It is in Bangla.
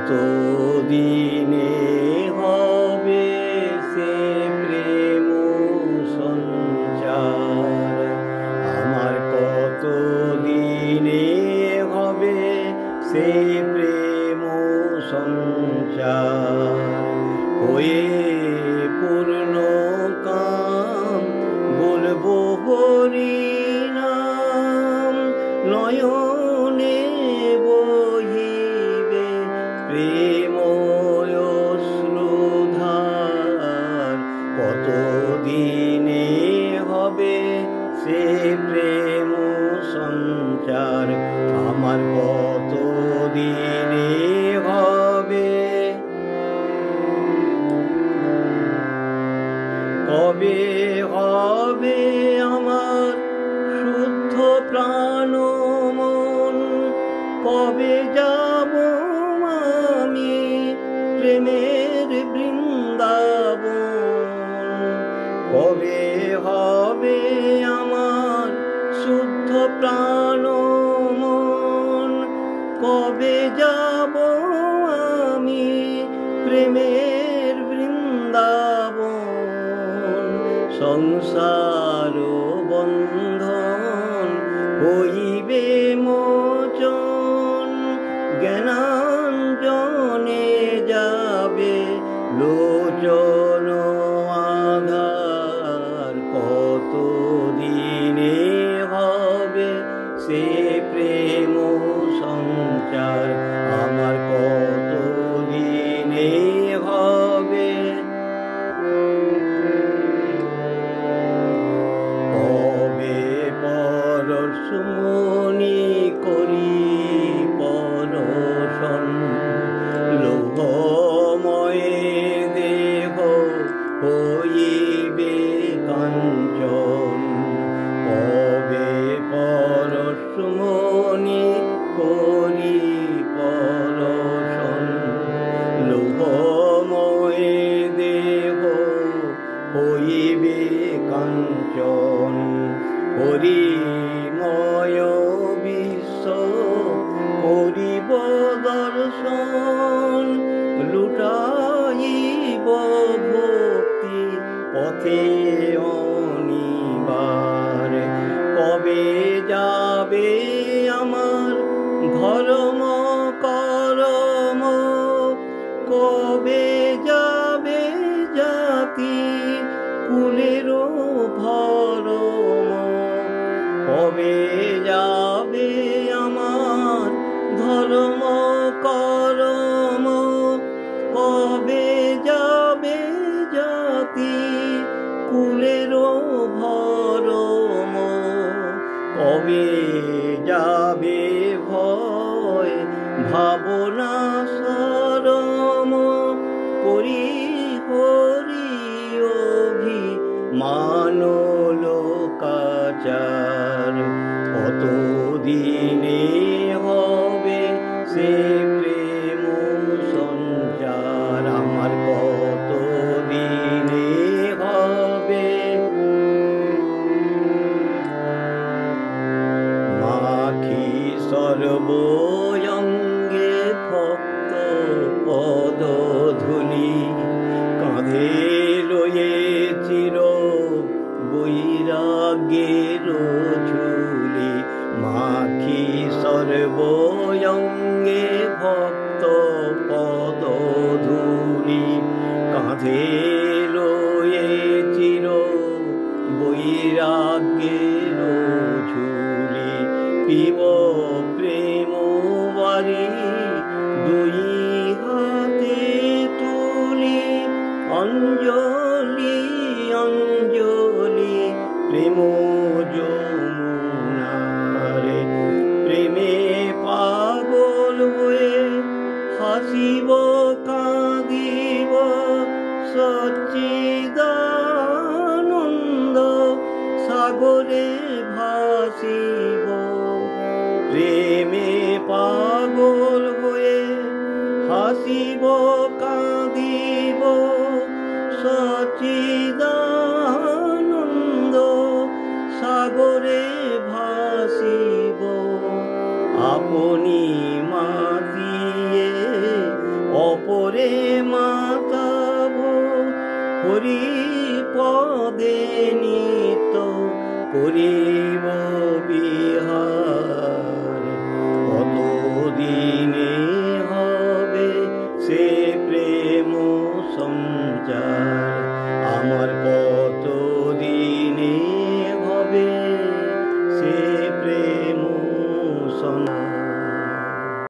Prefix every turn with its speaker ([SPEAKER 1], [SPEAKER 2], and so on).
[SPEAKER 1] কত দিনে হবে সে প্রেম সঞ্চার, আমার কত দিনে হবে সে প্রেম সঞ্চার। হয়ে পূর্ণ কাম বলবো হরি নাম, নয়নে বহিবে প্রেম অশ্রুধার, কত দিনে হবে সে প্রেম সঞ্চার, আমার কত দিনে হবে। কবে হবে আমার শুদ্ধ প্রাণ মন, কবে যাব আমি প্রেমের বৃন্দাবন, কবে হবে আমার শুদ্ধ প্রাণ মন, কবে যাব আমি প্রেমের বৃন্দাবন। সংসার বন্ধন হইবে মোচন, জ্ঞানাঞ্জনে যাবে লোচন আধার, কত দিনে হবে সে প্রেম সঞ্চার, আমার কত দিনে হবে। কবে পরশমণি করি পরশন, লৌহময় দেহ হইবে কাঞ্চন, কবে পরশমণি করি পরশন, লৌহময় দেহ হইবে কাঞ্চন। হরিময় বিশ্ব করিব দর্শন, লুটাইব ভক্তি পথে অনিবার, কবে যাবে আমার ধর্ম করম, কবে যাবে জাতি কুলেরও ভরম, কবে যাবে আমার ধর্ম করম, কবে যাবে জাতি কুলেরও ভরম, কবে যাবে ভয় ভাবনা সরম, করি হরি অভিমান লোকাচার, কত দিনে হবে সে প্রেম সঞ্চার, আমার কত দিনে হবে। মাখি সর্বঙ্গে ভক্ত পদ ধুলি, কাঁধে লয়ে চির বৈরাগ্যের ঝুলি, মাখি সর্বঙ্গে ভক্ত পদ ধুলি, কাঁধে লয়ে চির বৈরাগ্যের ঝুলি, পিব প্রেম বারি দুই হাতে তুলি, অঞ্জলি অঞ্জলি প্রেম যমুনারে, প্রেমে পাগল হয়ে হাসিব কাঁদিব সচ্চিদানন্দ সাগরে ভাসিব, প্রেমে পাগল হয়ে হাসিব কাঁদিব সচ্চিদানন্দ সাগরে ভাসিব, আপনি মাতিয়ে পরে মাতাব হরি পদে নিত করিব বিহার। কতদিনে হবে সে প্রেম সঞ্চার, আমার